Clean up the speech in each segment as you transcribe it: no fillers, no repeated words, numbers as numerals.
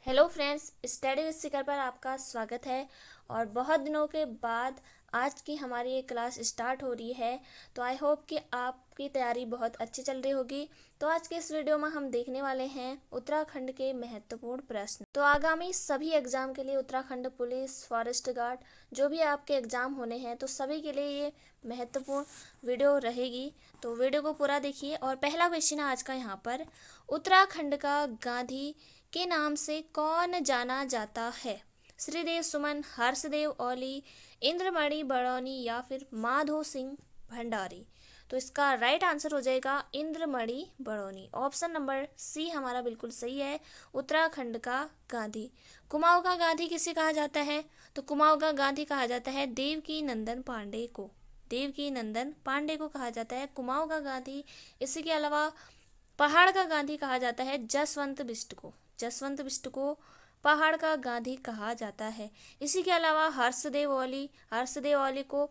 Hello friends, study with शिखर पर आपका स्वागत है। और बहुत दिनों के बाद आज की हमारी ये क्लास स्टार्ट हो रही है, तो आई होप कि आपकी तैयारी बहुत अच्छी चल रही होगी। तो आज के इस वीडियो में हम देखने वाले हैं उत्तराखंड के महत्वपूर्ण प्रश्न। तो आगामी सभी एग्जाम के लिए उत्तराखंड पुलिस, फॉरेस्ट गार्ड, जो भी आपके एग्जाम होने हैं, तो सभी के लिए ये महत्वपूर्ण वीडियो रहेगी। तो वीडियो को पूरा देखिए। और पहला क्वेश्चन है आज का यहाँ पर, उत्तराखंड का गांधी के नाम से कौन जाना जाता है? श्रीदेव सुमन, हर्षदेव औली, इंद्रमणि बड़ौनी या फिर माधो सिंह भंडारी। तो इसका राइट आंसर हो जाएगा Indramani Badoni. Option number C हमारा बिल्कुल सही है। उत्तराखंड का गांधी। कुमाऊं का गांधी किसे कहा जाता है? तो कुमाऊं का गांधी कहा जाता है देवकी नंदन पांडे को। देवकी नंदन पांडे को कहा जाता है कुमाऊं का गांधी। इसी के अलावा पहाड़ का गांधी कहा जाता है जसवंत बिष्ट को। जसवंत बिष्ट को पहाड़ का गांधी कहा जाता है। इसी के अलावा हर्षदेव औली को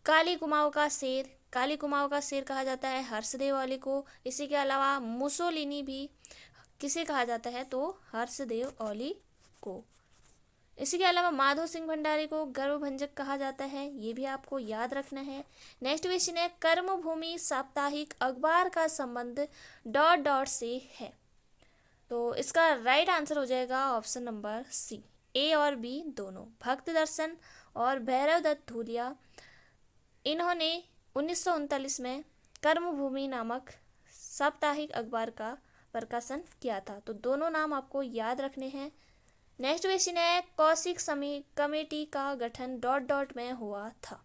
काली कुमाऊं का शेर, काली कुमाऊं का शेर कहा जाता है हर्षदेव औली को। इसी के अलावा मुसोलिनी भी किसे कहा जाता है? तो हर्षदेव औली को। इसी के अलावा माधो सिंह भंडारी को गर्वभंजक कहा जाता है, ये भी आपको याद रखना है। नेक्स्ट क्वेश्चन है, कर्मभूमि साप्ताहिक अखबार का संबंध डॉट डॉट से है। तो इसका राइट आंसर हो जाएगा ऑप्शन नंबर सी, ए और बी दोनों। भक्त दर्शन और भैरव दत्त धूलिया, इन्होंने 1939 में कर्मभूमि नामक साप्ताहिक अखबार का प्रकाशन किया था। तो दोनों नाम आपको याद रखने हैं। नेक्स्ट क्वेश्चन है, कौशिक कमेटी का गठन डॉट डॉट में हुआ था।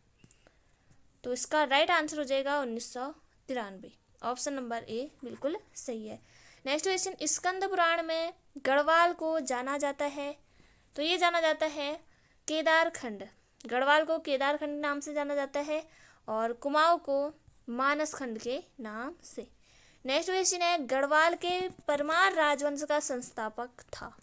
तो इसका राइट आंसर हो जाएगा 1993। ऑप्शन नंबर ए बिल्कुल सही है। नेक्स्ट क्वेश्चन, स्कंद पुराण में गढ़वाल को जाना जाता है। तो ये जाना जाता है केदारखंड। गढ़वाल को केदारखंड नाम से जाना जाता है और कुमाऊं को मानसखंड के नाम से। नेक्स्ट क्वेश्चन है, गढ़वाल के परमार राजवंश का संस्थापक था।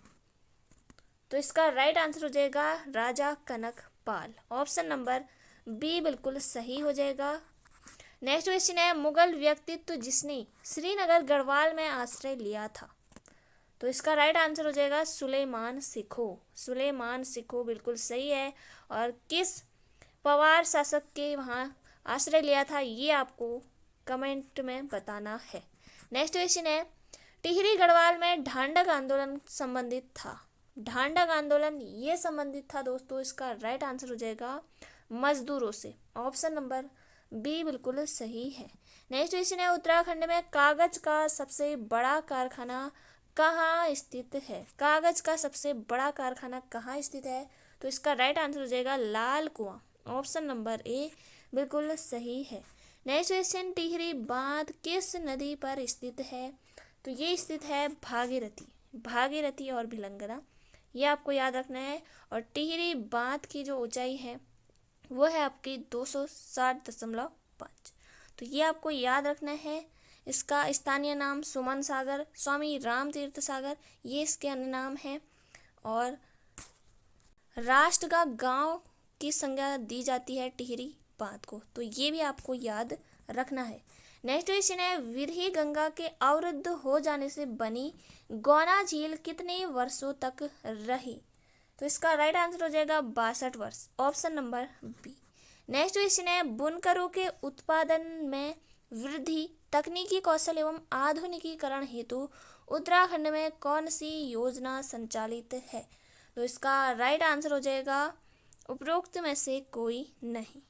तो इसका राइट आंसर हो जाएगा राजा कनक पाल। ऑप्शन नंबर बी बिल्कुल सही हो जाएगा। नेक्स्ट क्वेश्चन है, मुगल व्यक्तित्व जिसने श्रीनगर गढ़वाल में आश्रय लिया था। तो इसका राइट आंसर हो जाएगा सुलेमान सिखो। सुलेमान सिखो बिल्कुल सही है। और किस पवार शासक के वहाँ आश्रय लिया था, ये आपको कमेंट में बताना है। नेक्स्ट क्वेश्चन है, टिहरी गढ़वाल में ढांडक आंदोलन संबंधित था। ढांडक आंदोलन ये संबंधित था दोस्तों। इसका राइट आंसर हो जाएगा मजदूरों से। ऑप्शन नंबर बी बिल्कुल सही है। नेक्स्ट क्वेश्चन है, उत्तराखंड में कागज का सबसे बड़ा कारखाना कहाँ स्थित है? कागज का सबसे बड़ा कारखाना कहाँ स्थित है? तो इसका राइट आंसर हो जाएगा लाल कुआं। ऑप्शन नंबर ए बिल्कुल सही है। नेक्स्ट क्वेश्चन, टिहरी बांध किस नदी पर स्थित है? तो ये स्थित है भागीरथी। भागीरथी और भिलंगना, ये आपको याद रखना है। और टिहरी बांध की जो ऊंचाई है वो है आपकी 260.5। तो ये आपको याद रखना है। इसका स्थानीय नाम सुमन सागर, स्वामी राम तीर्थ सागर, ये इसके अन्य नाम है। और राष्ट्र का गांव की संज्ञा दी जाती है टिहरी बांध को। तो ये भी आपको याद रखना है। नेक्स्ट क्वेश्चन है, विरही गंगा के अवरुद्ध हो जाने से बनी गौना झील कितने वर्षों तक रही? तो इसका राइट आंसर हो जाएगा 62 वर्ष। Option number B. Next question है, बुनकरों के उत्पादन में वृद्धि, तकनीकी कौशल एवं आधुनिकीकरण हेतु उत्तराखंड में कौन सी योजना संचालित है? तो इसका राइट आंसर हो जाएगा उपरोक्त में से कोई नहीं।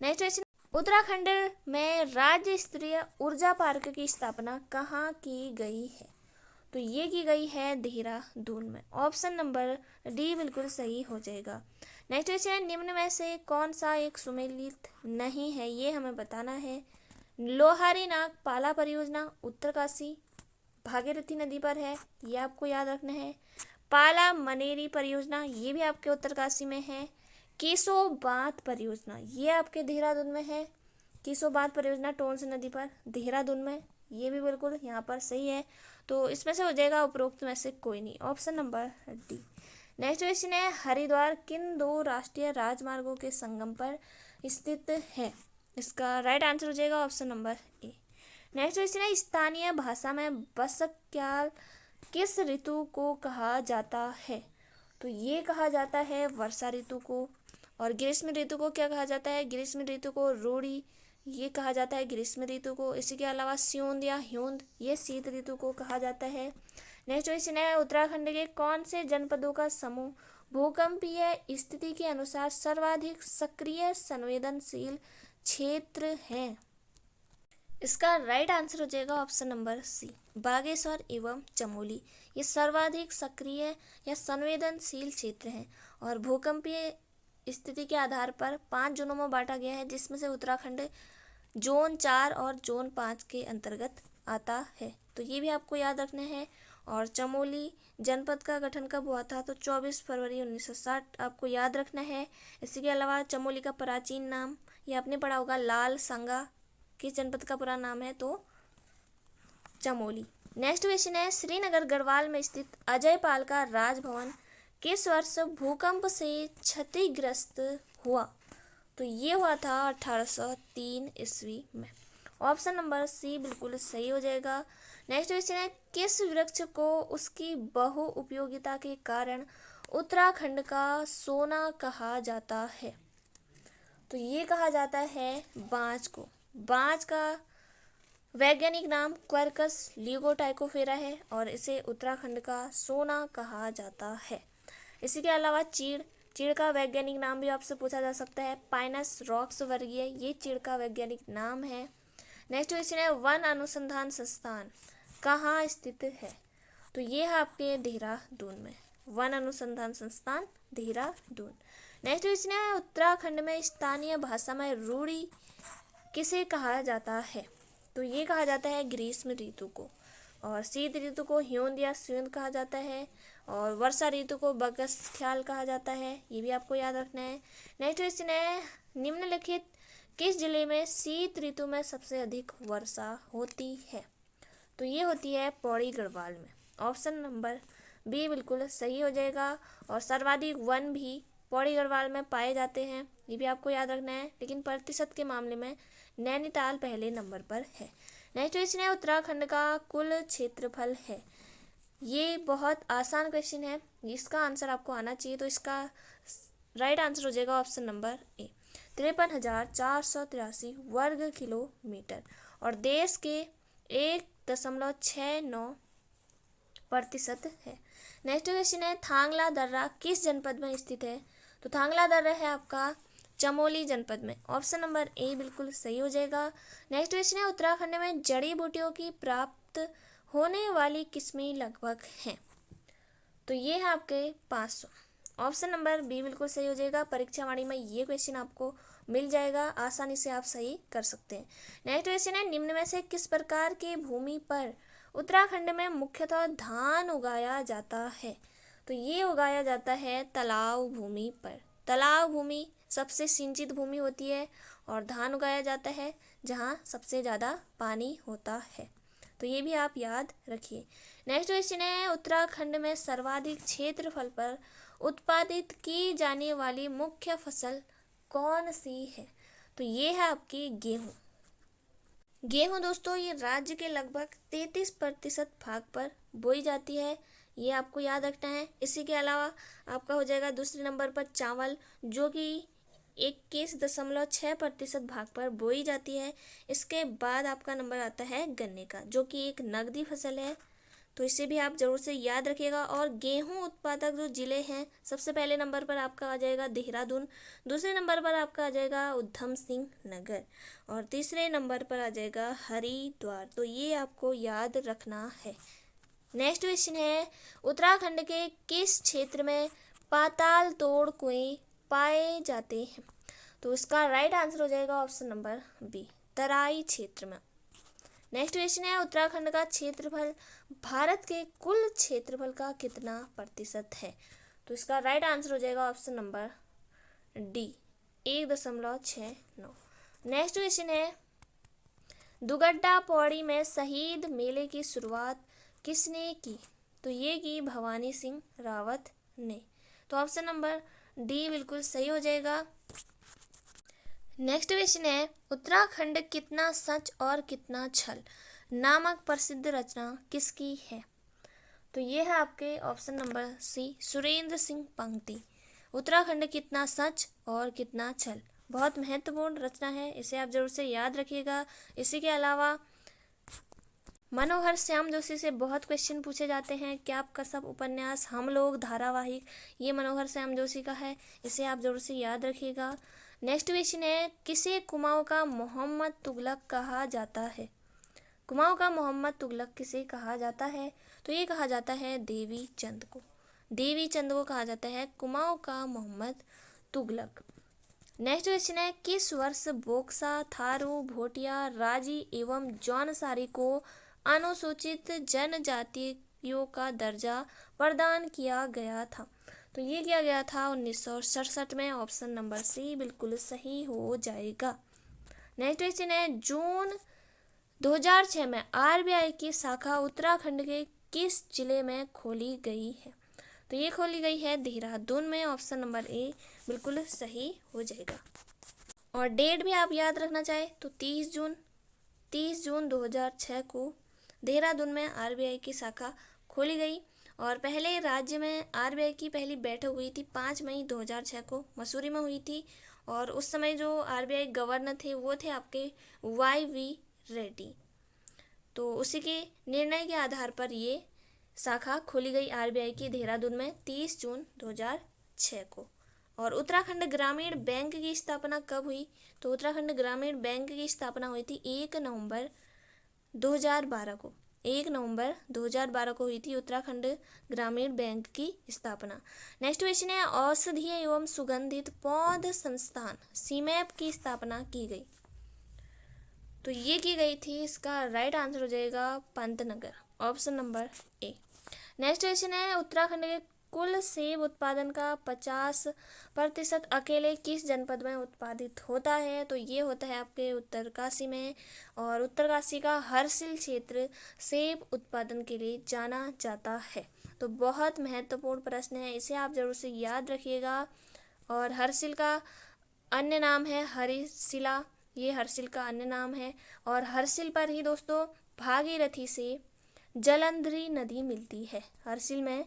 नेक्स्ट क्वेश्चन, उत्तराखंड में राज्य स्तरीय ऊर्जा पार्क की स्थापना कहाँ की गई है? तो ये की गई है देहरादून में। ऑप्शन नंबर डी बिल्कुल सही हो जाएगा। नेक्स्ट क्वेश्चन है, निम्न में से कौन सा एक सुमेलित नहीं है, ये हमें बताना है। लोहारी नाग पाला परियोजना उत्तरकाशी भागीरथी नदी पर है, ये आपको याद रखना है। पाला मनेरी परियोजना, ये भी आपके उत्तरकाशी में है। केसो बांध परियोजना, ये आपके देहरादून में है। केसो बांध परियोजना टोंस नदी पर देहरादून में, ये भी बिल्कुल यहाँ पर सही है। तो इसमें से हो जाएगा उपरोक्त में से कोई नहीं। Option number D. Next question है, हरिद्वार किन दो राष्ट्रीय राजमार्गों के संगम पर स्थित है? इसका राइट आंसर हो जाएगा option number A. Next question है, स्थानीय भाषा में बसक्याल किस ऋतु को कहा जाता है? तो ये कहा जाता है वर्षा ऋतु को। और ग्रीष्म ऋतु को क्या कहा जाता है? ग्रीष्म ऋतु को रूढ़ी, ये कहा जाता है ग्रीष्म ऋतु को। इसी के अलावा स्योंद या ह्योंद, ये शीत ऋतु को कहा जाता है। नेक्स्ट क्वेश्चन है, उत्तराखंड के कौन से जनपदों का समूह भूकंपीय स्थिति के अनुसार सर्वाधिक सक्रिय संवेदनशील क्षेत्र है? इसका राइट आंसर हो जाएगा ऑप्शन नंबर सी, बागेश्वर एवं चमोली। ये सर्वाधिक सक्रिय या संवेदनशील क्षेत्र हैं और भूकंपीय स्थिति के आधार पर 5 जोनों में बांटा गया है, जिसमें से उत्तराखंड जोन 4 और जोन 5 के अंतर्गत आता है। तो ये भी आपको याद रखना है। और चमोली जनपद का गठन कब हुआ था? तो 24 फरवरी 1960 आपको याद रखना है। इसी के अलावा चमोली का प्राचीन नाम ये आपने पढ़ा होगा, लाल संगा। किस जनपद का पूरा नाम है? तो चमोली। नेक्स्ट क्वेश्चन है, श्रीनगर गढ़वाल में स्थित अजय पाल का राजभवन किस वर्ष भूकंप से क्षतिग्रस्त हुआ? तो ये हुआ था 1803 ईस्वी में। ऑप्शन नंबर सी बिल्कुल सही हो जाएगा। नेक्स्ट क्वेश्चन है, किस वृक्ष को उसकी बहु उपयोगिता के कारण उत्तराखंड का सोना कहा जाता है? तो ये कहा जाता है बांज को। बांज का वैज्ञानिक नाम क्वारकस लिगोटाइकोफेरा है और इसे उत्तराखंड का सोना कहा जाता है। इसी के अलावा चीड़ का वैज्ञानिक नाम भी आपसे पूछा जा सकता है, पाइनस रॉक्स वर्गीय, ये चीड़ का वैज्ञानिक नाम है। नेक्स्ट क्वेश्चन है, वन अनुसंधान संस्थान कहाँ स्थित है? तो ये है आपके देहरादून में, वन अनुसंधान संस्थान देहरादून। नेक्स्ट क्वेश्चन है, उत्तराखंड में स्थानीय भाषा में रूढ़ी किसे कहा जाता है? तो ये कहा जाता है ग्रीष्म ऋतु को। और शीत ऋतु को ह्योंद या स्योंद कहा जाता है। और वर्षा ऋतु को बगस्ख्याल कहा जाता है, ये भी आपको याद रखना है। नेक्स्ट क्वेश्चन है, निम्नलिखित किस जिले में शीत ऋतु में सबसे अधिक वर्षा होती है? तो ये होती है पौड़ी गढ़वाल में। ऑप्शन नंबर बी बिल्कुल सही हो जाएगा। और सर्वाधिक वन भी पौड़ी गढ़वाल में पाए जाते हैं, ये भी आपको याद रखना है। लेकिन प्रतिशत के मामले में नैनीताल पहले नंबर पर है। नेक्स्ट क्वेश्चन है, उत्तराखंड का कुल क्षेत्रफल है। ये बहुत आसान क्वेश्चन है, इसका आंसर आपको आना चाहिए। तो इसका राइट आंसर हो जाएगा ऑप्शन नंबर ए, 53,483 वर्ग किलोमीटर। और देश के 1.69% है। नेक्स्ट क्वेश्चन है, थांगला दर्रा किस जनपद में स्थित है? तो थांगला दर्रा है आपका चमोली जनपद में। ऑप्शन नंबर ए बिल्कुल सही हो जाएगा। नेक्स्ट क्वेश्चन है, उत्तराखंड में जड़ी बूटियों की प्राप्त होने वाली किस्में लगभग हैं? तो ये है आपके 500। ऑप्शन नंबर बी बिल्कुल सही हो जाएगा। परीक्षा वाणी में ये क्वेश्चन आपको मिल जाएगा, आसानी से आप सही कर सकते हैं। नेक्स्ट क्वेश्चन है, निम्न में से किस प्रकार की भूमि पर उत्तराखंड में मुख्यतः धान उगाया जाता है? तो ये उगाया जाता है तालाब भूमि पर। तालाब भूमि सबसे सिंचित भूमि होती है और धान उगाया जाता है जहाँ सबसे ज़्यादा पानी होता है। तो ये भी आप याद रखिए। नेक्स्ट क्वेश्चन है, उत्तराखंड में सर्वाधिक क्षेत्रफल पर उत्पादित की जाने वाली मुख्य फसल कौन सी है? तो ये है आपकी गेहूँ। गेहूँ दोस्तों ये राज्य के लगभग 33% भाग पर बोई जाती है, ये आपको याद रखना है। इसी के अलावा आपका हो जाएगा दूसरे नंबर पर चावल, जो कि 21.6% भाग पर बोई जाती है। इसके बाद आपका नंबर आता है गन्ने का, जो कि एक नकदी फसल है, तो इसे भी आप जरूर से याद रखिएगा। और गेहूं उत्पादक जो जिले हैं, सबसे पहले नंबर पर आपका आ जाएगा देहरादून, दूसरे नंबर पर आपका आ जाएगा उधम सिंह नगर और तीसरे नंबर पर आ जाएगा हरिद्वार। तो ये आपको याद रखना है। नेक्स्ट क्वेश्चन है, उत्तराखंड के किस क्षेत्र में पाताल तोड़ कुएं पाए जाते हैं? तो इसका राइट आंसर हो जाएगा ऑप्शन नंबर बी, तराई क्षेत्र में। नेक्स्ट क्वेश्चन है, उत्तराखंड का क्षेत्रफल भारत के कुल क्षेत्रफल का कितना प्रतिशत है? तो इसका राइट आंसर हो जाएगा option number D, 1.69। Next question है, दुगड्डा पौड़ी में शहीद मेले की शुरुआत किसने की? तो ये की भवानी सिंह रावत ने। तो ऑप्शन नंबर डी बिल्कुल सही हो जाएगा। नेक्स्ट क्वेश्चन है, उत्तराखंड कितना सच और कितना छल नामक प्रसिद्ध रचना किसकी है? तो ये है आपके option number C, Surendra Singh Pangtey. Uttarakhand कितना सच और कितना छल, बहुत महत्वपूर्ण रचना है, इसे आप जरूर से याद रखिएगा। इसी के अलावा मनोहर श्याम जोशी से बहुत क्वेश्चन पूछे जाते हैं। क्या आपका सब उपन्यास, हम लोग धारावाहिक, ये मनोहर श्याम जोशी का है, इसे आप जरूर से याद रखिएगा। नेक्स्ट क्वेश्चन है, किसे कुमाऊं का मोहम्मद तुगलक कहा जाता है? कुमाऊं का मोहम्मद तुगलक किसे कहा जाता है? तो ये कहा जाता है देवी चंद को। देवी चंद को कहा जाता है कुमाऊं का मोहम्मद तुगलक। नेक्स्ट क्वेश्चन है, किस वर्ष बोक्सा, थारू, भोटिया, राजी एवं जौनसारी को अनुसूचित जनजातियों का दर्जा प्रदान किया गया था? तो ये किया गया था 1967 में। ऑप्शन नंबर सी बिल्कुल सही हो जाएगा। नेक्स्ट क्वेश्चन है, जून 2006 में आरबीआई की शाखा उत्तराखंड के किस जिले में खोली गई है? तो ये खोली गई है देहरादून में। ऑप्शन नंबर ए बिल्कुल सही हो जाएगा। और डेट भी आप याद रखना चाहे तो 30 जून 2006 को देहरादून में आरबीआई की शाखा खोली गई। और पहले राज्य में आरबीआई की पहली बैठक हुई थी 5 मई 2006 को मसूरी में हुई थी। और उस समय जो आरबीआई गवर्नर थे वो थे आपके YV रेड्डी। तो उसी के निर्णय के आधार पर ये शाखा खोली गई आरबीआई की देहरादून में 30 जून 2006 को। और उत्तराखंड ग्रामीण बैंक की स्थापना कब हुई? तो उत्तराखंड ग्रामीण बैंक की स्थापना हुई थी 1 नवंबर 2012 को। 1 नवंबर 2012 को हुई थी उत्तराखंड ग्रामीण बैंक की स्थापना। नेक्स्ट क्वेश्चन है, औषधीय एवं सुगंधित पौध संस्थान सीमैप की स्थापना की गई? तो ये की गई थी, इसका राइट आंसर हो जाएगा Pantnagar. Option number A. Next question है, उत्तराखंड के कुल सेब उत्पादन का 50% अकेले किस जनपद में उत्पादित होता है? तो ये होता है आपके उत्तरकाशी में। और उत्तरकाशी का हरसिल क्षेत्र सेब उत्पादन के लिए जाना जाता है। तो बहुत महत्वपूर्ण प्रश्न है, इसे आप जरूर से याद रखिएगा। और हरसिल का अन्य नाम है हरिशिला, ये हरसिल का अन्य नाम है। और हरसिल पर ही दोस्तों भागीरथी से जलंधरी नदी मिलती है। हरसिल में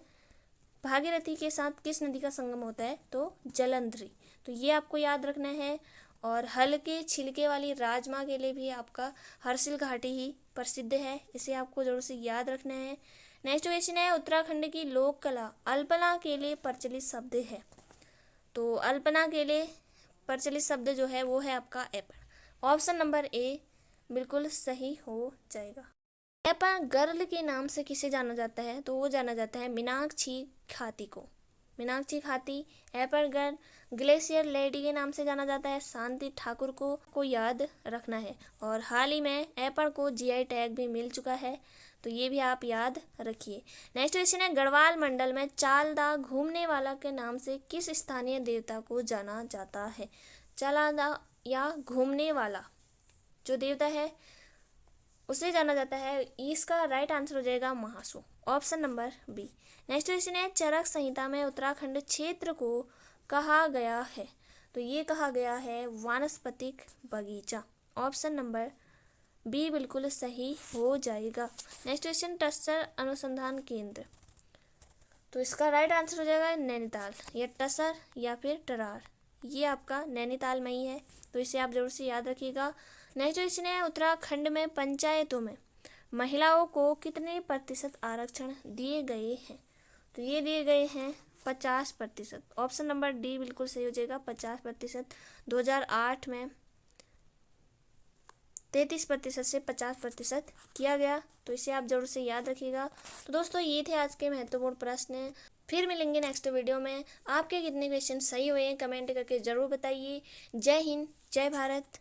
भागीरथी के साथ किस नदी का संगम होता है? तो जलंधरी। तो ये आपको याद रखना है। और हल्के छिलके वाली राजमा के लिए भी आपका हरसिल घाटी ही प्रसिद्ध है, इसे आपको जरूर से याद रखना है। नेक्स्ट क्वेश्चन है, उत्तराखंड की लोक कला अल्पना के लिए प्रचलित शब्द है? तो अल्पना के लिए प्रचलित शब्द जो है वो है आपका एपण। ऑप्शन नंबर ए बिल्कुल सही हो जाएगा। एपण गर्ल के नाम से किसे जाना जाता है? तो वो जाना जाता है मीनाक्षी खाती को। मीनाक्षी खाती एपण गर्ल। ग्लेशियर लेडी के नाम से जाना जाता है शांति ठाकुर को याद रखना है। और हाल ही में एपण को GI टैग भी मिल चुका है, तो ये भी आप याद रखिए। नेक्स्ट क्वेश्चन है, गढ़वाल मंडल में चालदा घूमने वाला के नाम से किस स्थानीय देवता को जाना जाता है? चालदा या घूमने वाला जो देवता है उसे जाना जाता है। इसका राइट आंसर हो जाएगा Mahasu. Option number B. Next question है, चरक संहिता में उत्तराखंड क्षेत्र को कहा गया है? तो ये कहा गया है वानस्पतिक बगीचा। ऑप्शन नंबर बी बिल्कुल सही हो जाएगा। नेक्स्ट क्वेश्चन, टस्सर अनुसंधान केंद्र, तो इसका राइट आंसर हो जाएगा नैनीताल। या टसर या फिर टरार, ये आपका नैनीताल में ही है, तो इसे आप जरूर से याद रखिएगा। नेक्स्ट क्वेश्चन है, उत्तराखंड में पंचायतों में महिलाओं को कितने प्रतिशत आरक्षण दिए गए हैं? तो ये दिए गए हैं 50%। ऑप्शन नंबर डी बिल्कुल सही हो जाएगा 50%। 2008 में 33% से 50% किया गया, तो इसे आप जरूर से याद रखिएगा। तो दोस्तों ये थे आज के महत्वपूर्ण प्रश्न। फिर मिलेंगे नेक्स्ट वीडियो में। आपके कितने क्वेश्चन सही हुए हैं कमेंट करके ज़रूर बताइए। जय हिंद, जय भारत।